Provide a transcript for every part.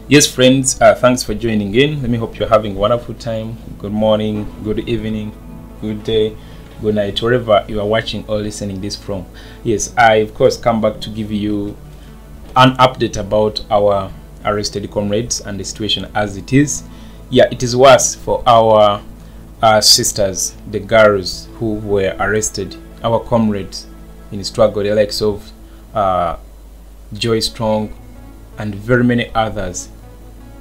Yes, friends, thanks for joining in. Let me hope you're having a wonderful time. Good morning, good evening, good day, good night, wherever you are watching or listening this from. Yes, I of course come back to give you an update about our arrested comrades and the situation as it is. Yeah, it is worse for our sisters, the girls who were arrested, our comrades in the struggle, the likes of Joy Strong and very many others.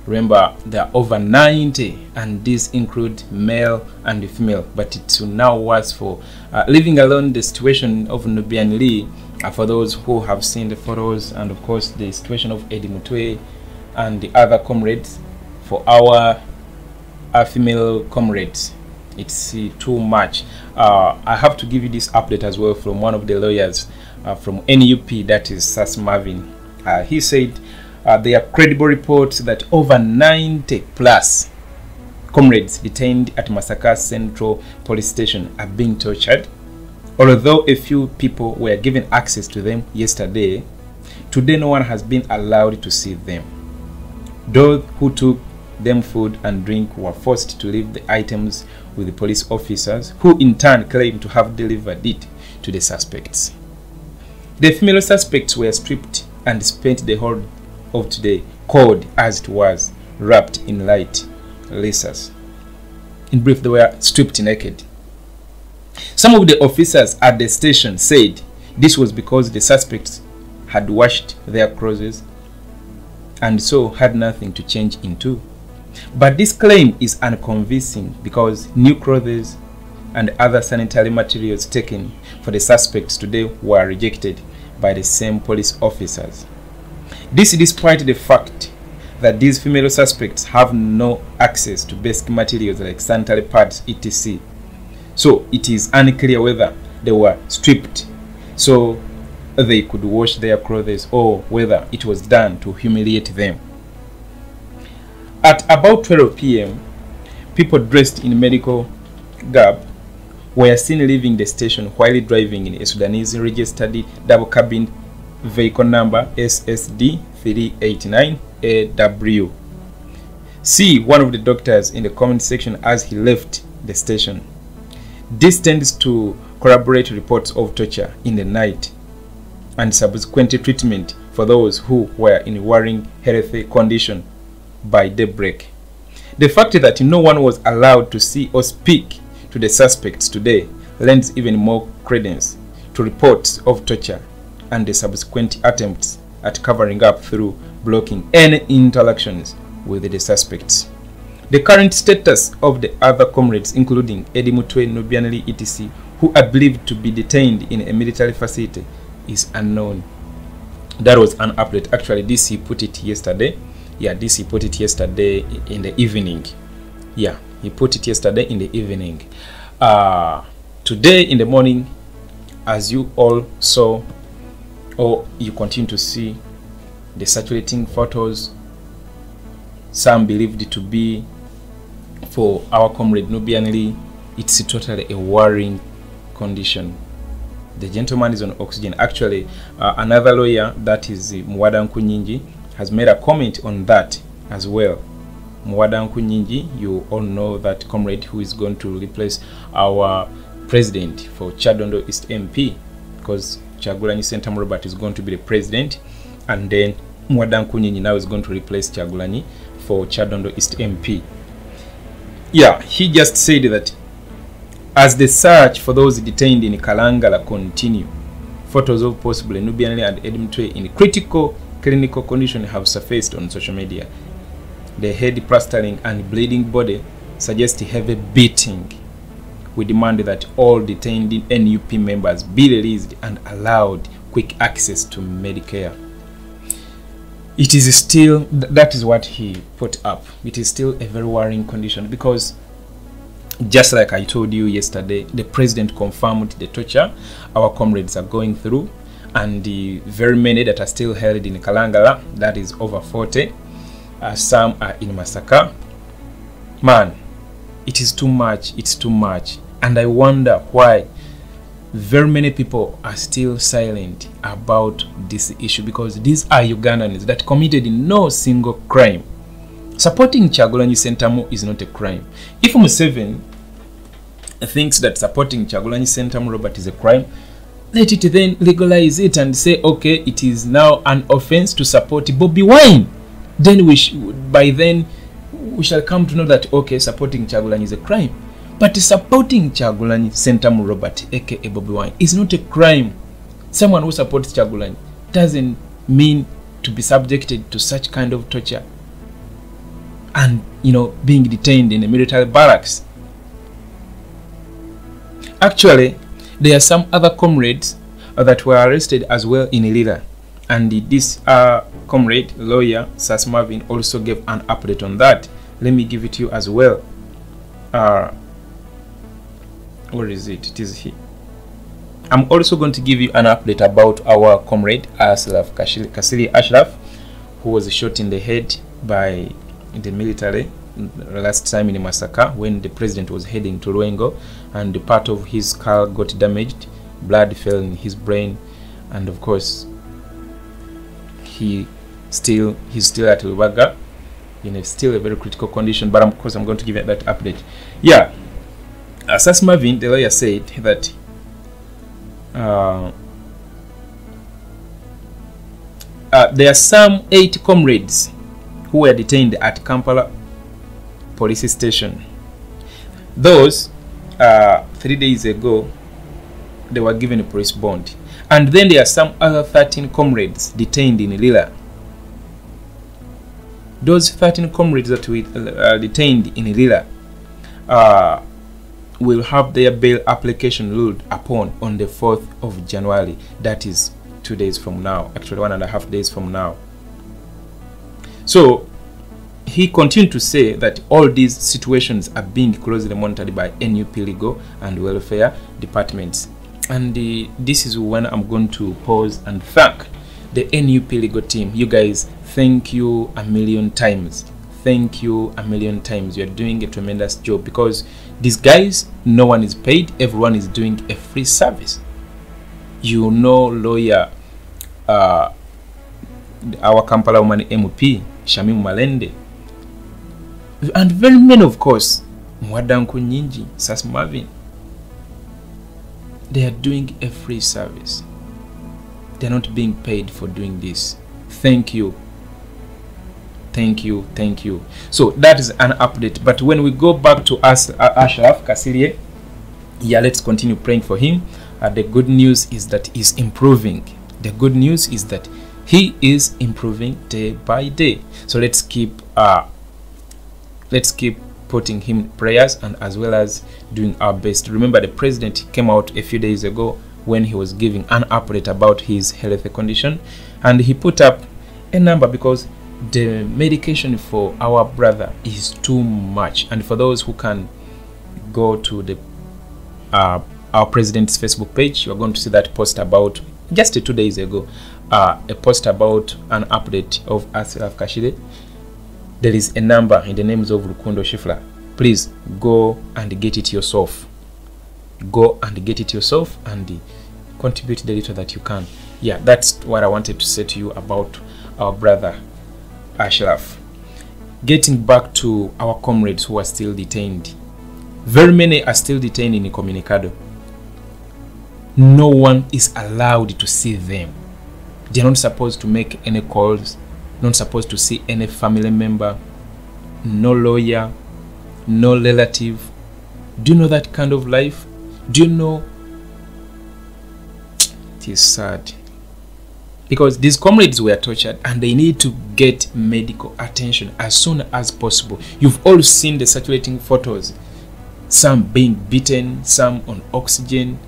Remember, there are over 90, and these include male and female. But it's now worse for leaving alone the situation of Nubian Lee. For those who have seen the photos, and of course the situation of Eddie Mutwe and the other comrades, for our female comrades, it's too much. I have to give you this update as well from one of the lawyers from NUP, that is Sas Marvin. He said there are credible reports that over 90 plus comrades detained at Masaka Central Police Station are being tortured. Although a few people were given access to them yesterday, today no one has been allowed to see them. Those who took them food and drink were forced to leave the items with the police officers, who in turn claimed to have delivered it to the suspects. The female suspects were stripped and spent the whole of today, cold as it was, wrapped in light lasers. In brief, they were stripped naked. Some of the officers at the station said this was because the suspects had washed their clothes and so had nothing to change into. But this claim is unconvincing because new clothes and other sanitary materials taken for the suspects today were rejected by the same police officers. This despite the fact that these female suspects have no access to basic materials like sanitary pads, etc. So it is unclear whether they were stripped so they could wash their clothes or whether it was done to humiliate them. At about 12 p.m., people dressed in medical garb were seen leaving the station while driving in a Sudanese registered double cabin vehicle number SSD 389AW. See one of the doctors in the comment section as he left the station. This tends to corroborate reports of torture in the night and subsequent treatment for those who were in worrying healthy condition by daybreak. The fact that no one was allowed to see or speak to the suspects today lends even more credence to reports of torture and the subsequent attempts at covering up through blocking any interactions with the suspects. The current status of the other comrades, including Eddie Mutwe, Nubian Lee, etc., who are believed to be detained in a military facility, is unknown. That was an update. Actually, this he put it yesterday. Yeah, this he put it yesterday in the evening. Yeah, he put it yesterday in the evening. Today in the morning, as you all saw, or you continue to see the circulating photos, some believed to be for our comrade Nubian Lee, it's totally a worrying condition. The gentleman is on oxygen. Actually, another lawyer, that is Muwonge Nyingi, has made a comment on that as well. Muwonge Nyingi, you all know that comrade who is going to replace our president for Chadondo East MP, because Kyagulanyi Ssentamu Robert is going to be the president, and then Muwonge Nyingi now is going to replace Kyagulanyi for Chadondo East MP. Yeah, he just said that as the search for those detained in Kalangala continue, photos of possible Nubian Lee and Eddie Mutwe in critical clinical condition have surfaced on social media. The head plastering and bleeding body suggest heavy beating. We demand that all detained NUP members be released and allowed quick access to Medicare. It is still, that is what he put up. It is still a very worrying condition because, just like I told you yesterday, the president confirmed the torture our comrades are going through, and the very many that are still held in Kalangala, that is over 40. Some are in Masaka. Man, it is too much. It's too much. And I wonder why very many people are still silent about this issue, because these are Ugandans that committed no single crime. Supporting Kyagulanyi Ssentamu is not a crime. If Museveni thinks that supporting Kyagulanyi Ssentamu Robert is a crime, let it then legalize it and say, okay, it is now an offense to support Bobiwine. Then by then we shall come to know that, okay, supporting Kyagulanyi is a crime. But supporting Kyagulanyi Ssentamu Robert, aka Bobiwine, is not a crime. Someone who supports Kyagulanyi doesn't mean to be subjected to such kind of torture and, you know, being detained in a military barracks. Actually, there are some other comrades that were arrested as well in Lira, and this comrade, lawyer Sas Marvin, also gave an update on that. Let me give it to you as well. Where is it? It is here. I'm also going to give you an update about our comrade Ashraf, Kasili Ashraf, who was shot in the head by the military last time in Masaka when the president was heading to Luengo, and the part of his skull got damaged. Blood fell in his brain, and of course he's still at Lubaga in still a very critical condition. But of course I'm going to give you that update. Yeah, Sas Marvin, the lawyer, said that there are some 8 comrades who were detained at Kampala police station. Those 3 days ago they were given a police bond, and then there are some other 13 comrades detained in Lila. Those 13 comrades that were detained in Lila will have their bail application ruled upon on the 4th of January. That is 2 days from now, actually 1.5 days from now. So he continued to say that all these situations are being closely monitored by NUP legal and welfare departments. And this is when I'm going to pause and thank the NUP legal team. You guys, thank you a million times. Thank you a million times. You're doing a tremendous job, because these guys, no one is paid. Everyone is doing a free service. You know, lawyer, our Kampala woman MP, Shamimu Malende, and very many, of course, Mwadanku Nyinji, Sas Marvin. They are doing a free service. They are not being paid for doing this. Thank you. Thank you. Thank you. So that is an update. But when we go back to Ashraf Kasirye, yeah, let's continue praying for him. The good news is that he's improving. The good news is that he is improving day by day. So let's keep putting him prayers, and as well as doing our best. Remember, the president came out a few days ago when he was giving an update about his health condition, and he put up a number because the medication for our brother is too much. And for those who can go to the our president's Facebook page, you are going to see that post about just 2 days ago, a post about an update of Ashraf Kasirye. There is a number in the names of Rukundo Shifla. Please go and get it yourself. Go and get it yourself and contribute the little that you can. Yeah, that's what I wanted to say to you about our brother Ashraf. Getting back to our comrades who are still detained. Very many are still detained in Incommunicado. No one is allowed to see them. They are not supposed to make any calls, not supposed to see any family member, no lawyer, no relative. Do you know that kind of life? Do you know? It is sad. Because these comrades were tortured and they need to get medical attention as soon as possible. You've all seen the circulating photos. Some being beaten, some on oxygen.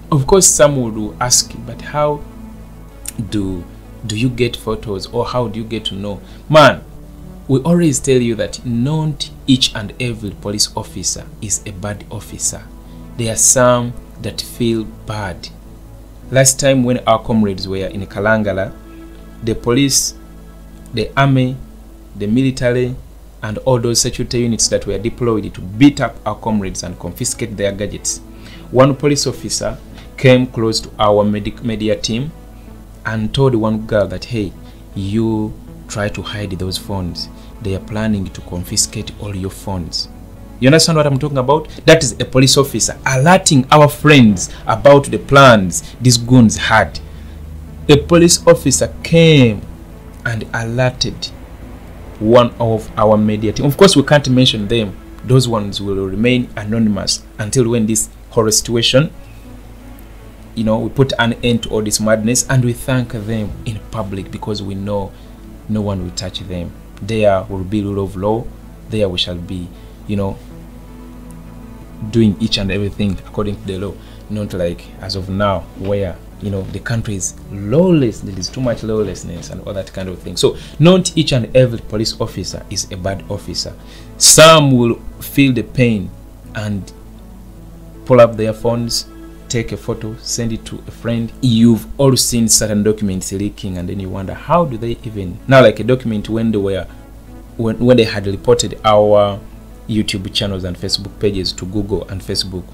Of course, some would ask, but how do you get photos, or how do you get to know? Man, we always tell you that not each and every police officer is a bad officer. There are some that feel bad. Last time when our comrades were in Kalangala, the police, the army, the military, and all those security units that were deployed to beat up our comrades and confiscate their gadgets, one police officer came close to our media team and told one girl that, hey, you try to hide those phones. They are planning to confiscate all your phones. You understand what I'm talking about? That is a police officer alerting our friends about the plans these goons had. A police officer came and alerted one of our media team. Of course, we can't mention them. Those ones will remain anonymous until when this horror situation, we put an end to all this madness, and we thank them in public because we know no one will touch them. There will be rule of law. There we shall be, doing each and everything according to the law. Not like as of now where, the country is lawless. There is too much lawlessness and all that kind of thing. So not each and every police officer is a bad officer. Some will feel the pain and pull up their phones, take a photo, send it to a friend. You've all seen certain documents leaking, and then you wonder, how do they even now, like a document when they had reported our YouTube channels and Facebook pages to Google and Facebook,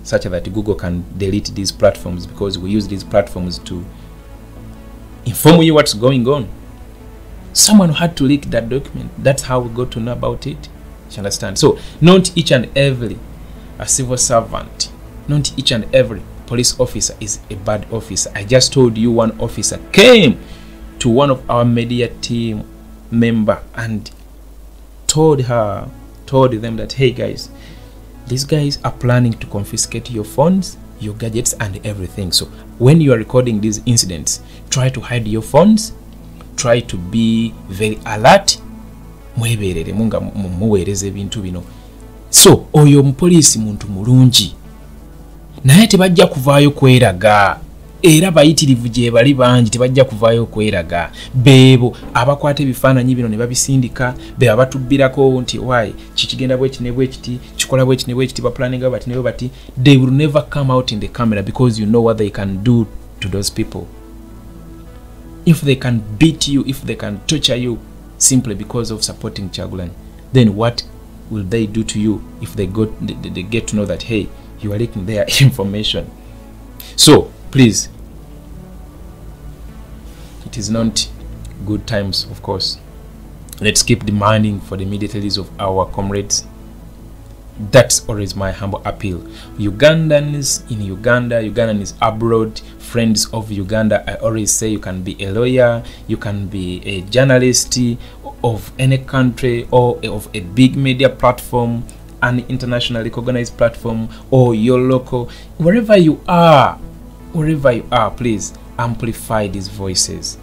such that Google can delete these platforms because we use these platforms to inform you what's going on. Someone had to leak that document. That's how we got to know about it. You understand? So not each and every a civil servant, not each and every police officer is a bad officer. I just told you one officer came to one of our media team member and told them that, hey guys, these guys are planning to confiscate your phones, your gadgets and everything. So when you are recording these incidents, try to hide your phones, try to be very alert. So oyo mupolisi muntu mulungi naye tebajja kuvaayo kweraga, era bayitirivu gye bali bangi tebajja kuvaayo kweraga. Beebo abakwata ebifaananyi bino ne babisindika, be abatubbirako nti why kikigenda bweki ne bwekiti, kikola bweki ne bwekiti, baplaninga bati ne bati. They will never come out in the camera because you know what they can do to those people. If they can beat you, if they can torture you simply because of supporting Kyagulanyi, then what will they do to you if they get to know that, hey, you are leaking their information? So please, it is not good times, of course. Let's keep demanding for the immediate release of our comrades. That's always my humble appeal. Ugandans in Uganda, Ugandans abroad, friends of Uganda, I always say you can be a lawyer, you can be a journalist of any country or of a big media platform, an internationally recognized platform, or your local, wherever you are, please amplify these voices.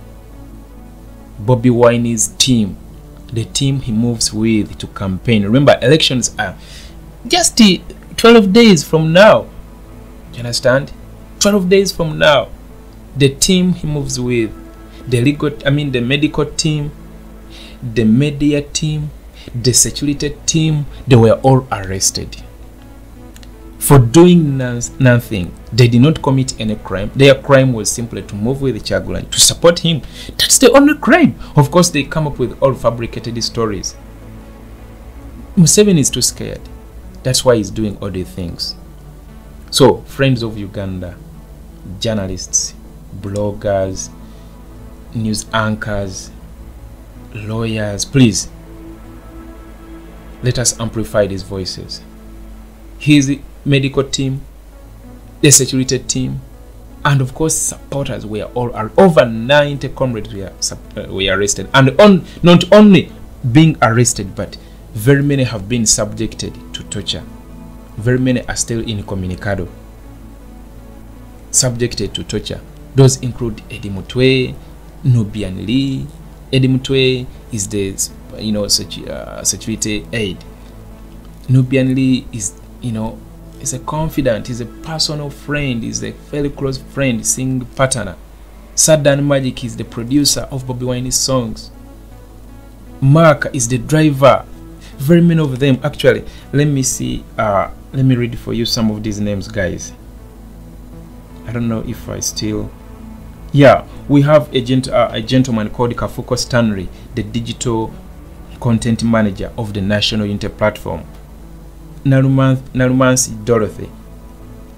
Bobiwine's team, the team he moves with to campaign. Remember, elections are just 12 days from now. Do you understand? 12 days from now. The team he moves with, the medical team, the media team, the security team, they were all arrested for doing nothing. They did not commit any crime. Their crime was simply to move with Kyagulanyi, to support him. That's the only crime. Of course, they come up with all fabricated stories. Museveni is too scared. That's why he's doing all these things. So, friends of Uganda, journalists, bloggers, news anchors, lawyers, please, let us amplify these voices. His medical team, the security team, and of course supporters were all over 90 comrades were arrested, and not only being arrested, but very many have been subjected to torture. Very many are still incommunicado, subjected to torture. Those include Eddie Mutwe, Nubian Lee. Eddie Mutwe is the security aide. Nubian Lee is is a confidant, is a personal friend, is a very close friend, sing partner. Sadan Magic is the producer of Bobiwine's songs. Mark is the driver. Very many of them, actually. Let me see. Let me read for you some of these names, guys. I don't know if I still. Yeah, we have a gentleman called Kafuko Stanley, the digital content manager of the National Unity Platform. Narumansi Dorothy,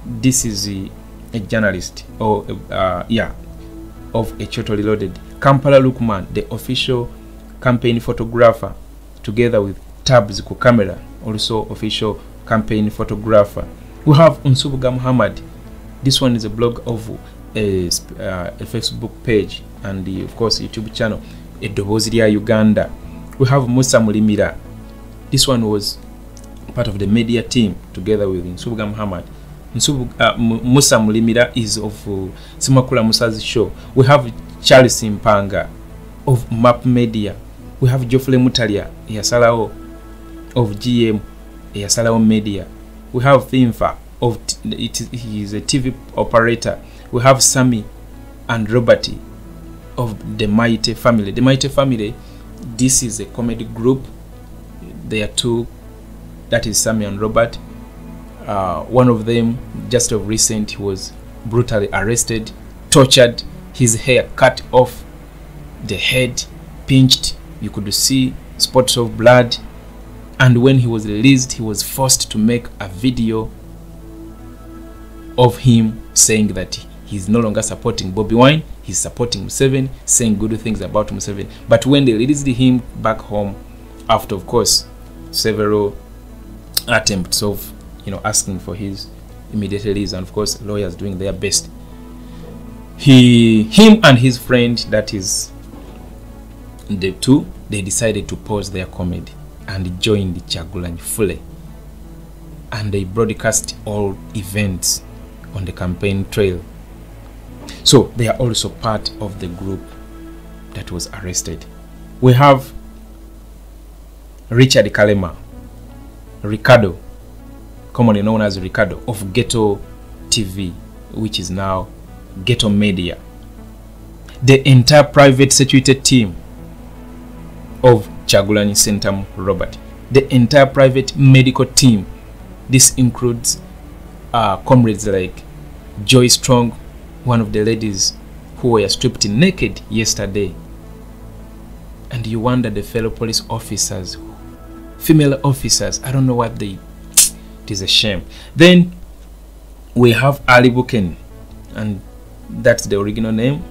this is a journalist, or of a Choto Reloaded. Kampala Lukman, the official campaign photographer, together with Tabs Camera, also official campaign photographer. We have Unsubuga Muhammad. This one is a blog of a Facebook page and of course YouTube channel, Edoboziria Uganda. We have Musa Mulimira. This one was part of the media team together with Unsubuga Muhammad. Musa Mulimira is of Simakula Musa's show. We have Charles Mpanga of Map Media. We have Geoffrey Mutalia Yasalao of GM Yasalao Media. We have Finfa of he is a TV operator. We have Sammy and Robert of the Mighty Family. The Mighty Family, this is a comedy group. There are two, that is Sammy and Robert. One of them, just of recent, he was brutally arrested, tortured, his hair cut off, the head pinched, you could see spots of blood, and when he was released, he was forced to make a video of him saying that he's no longer supporting Bobiwine, he's supporting Museveni, saying good things about Museveni. But when they released him back home, after of course several attempts of asking for his immediate release, and of course lawyers doing their best, him and his friend, that is the two, they decided to pause their comedy and join the Kyagulanyi fully, and they broadcast all events on the campaign trail. So they are also part of the group that was arrested. We have Richard Kalema, Ricardo, commonly known as Ricardo, of Ghetto TV, which is now Ghetto Media. The entire private security team of Kyagulanyi Sentamu Robert. The entire private medical team. This includes comrades like Joy Strong, one of the ladies who were stripped naked yesterday. And you wonder, the fellow police officers, female officers, I don't know what they... It is a shame. Then we have Ali Buken, and that's the original name,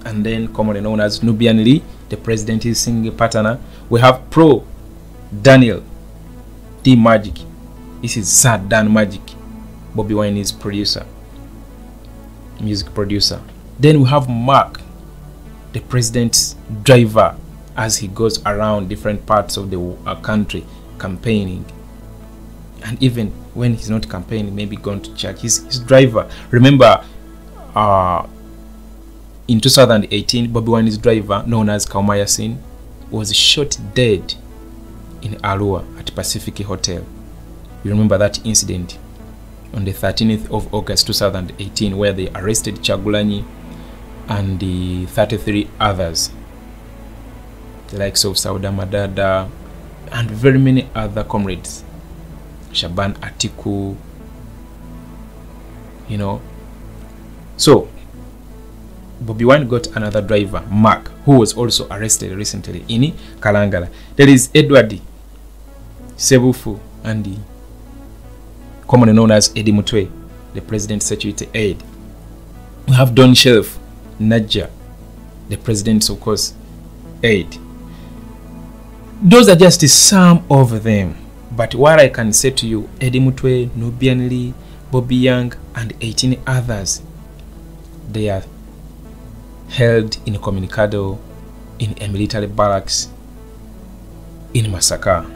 and then commonly known as Nubian Lee, the president is singing partner. We have Pro Daniel D Magic. This is Sad Dan Magic. Bobiwine is producer, music producer. Then we have Mark, the president's driver, as he goes around different parts of the country campaigning. And even when he's not campaigning, maybe going to church, his driver. Remember, in 2018, Bobiwine's driver, known as Kaumayasin, was shot dead in Arua at Pacific Hotel. You remember that incident on the 13th of August 2018, where they arrested Kyagulanyi and the 33 others, the likes of Sauda Madada and very many other comrades, Shaban Atiku, So Bobiwine got another driver, Mark, who was also arrested recently in Kalangala. There is Edward Sebufu and the commonly known as Eddie Mutwe, the president's security aide. We have Don Shelf Naja, the president's, of course, aide. Those are just some of them. But what I can say to you, Eddie Mutwe, Nubian Lee, Bobby Young, and 18 others, they are held in Communicado, in a military barracks in Masaka.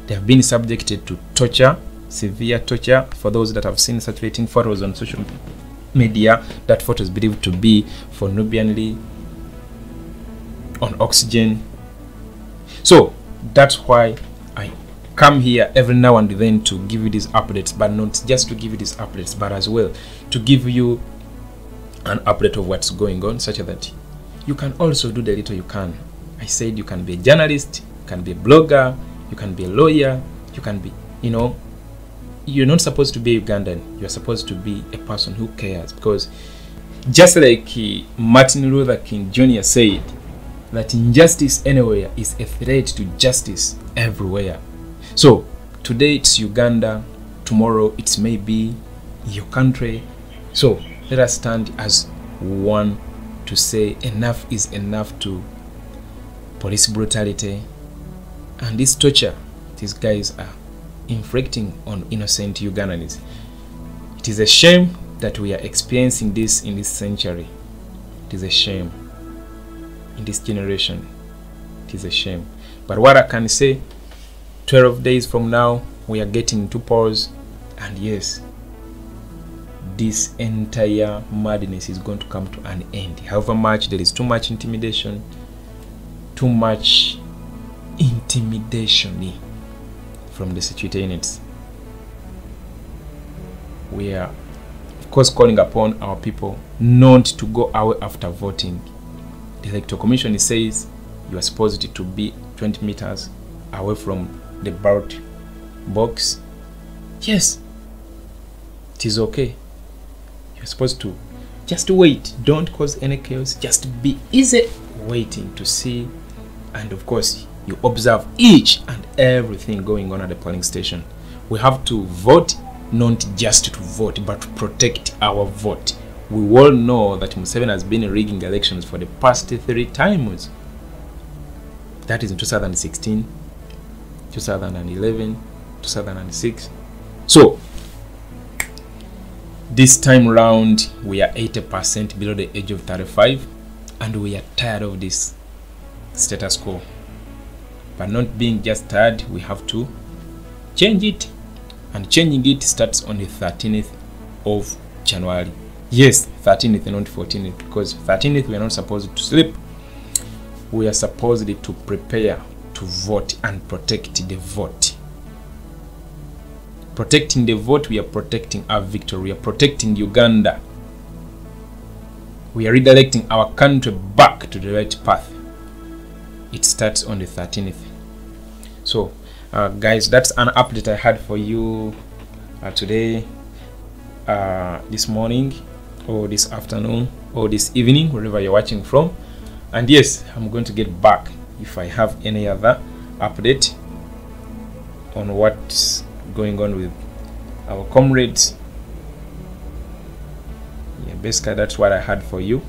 They have been subjected to torture, severe torture. For those that have seen circulating photos on social media, that photo is believed to be for Nubian Lee on oxygen. So that's why I come here every now and then to give you these updates, but not just to give you these updates, but as well to give you an update of what's going on, such that you can also do the little you can. I said you can be a journalist, you can be a blogger, you can be a lawyer, you can be, you're not supposed to be Ugandan, you're supposed to be a person who cares, because just like Martin Luther King Jr. said, that injustice anywhere is a threat to justice everywhere. So today it's Uganda, tomorrow it's maybe your country. So let us stand as one to say enough is enough to police brutality and this torture these guys are inflicting on innocent Ugandans. It is a shame that we are experiencing this in this century. It is a shame. In this generation, it is a shame. But what I can say, 12 days from now, we are getting to pause, and yes, this entire madness is going to come to an end. However much there is too much intimidation from the security units. We are, of course, calling upon our people not to go away after voting. The Electoral Commission says you are supposed to be 20 meters away from the ballot box. Yes, it is okay. You're supposed to just wait. Don't cause any chaos. Just be easy waiting to see. And of course, you observe each and everything going on at the polling station. We have to vote, not just to vote, but to protect our vote. We all know that Museveni has been rigging elections for the past 3 times. That is in 2016, 2011, 2006. So, this time round, we are 80% below the age of 35, and we are tired of this status quo. But not being just tired, we have to change it. And changing it starts on the 13th of January. Yes, 13th and not 14th, because 13th we are not supposed to sleep. We are supposed to prepare to vote and protect the vote. Protecting the vote, we are protecting our victory. We are protecting Uganda. We are redirecting our country back to the right path. It starts on the 13th. So, guys, that's an update I had for you today, this morning, or this afternoon, or this evening, wherever you're watching from. And yes, I'm going to get back if I have any other update on what's going on with our comrades. Yeah, basically that's what I had for you.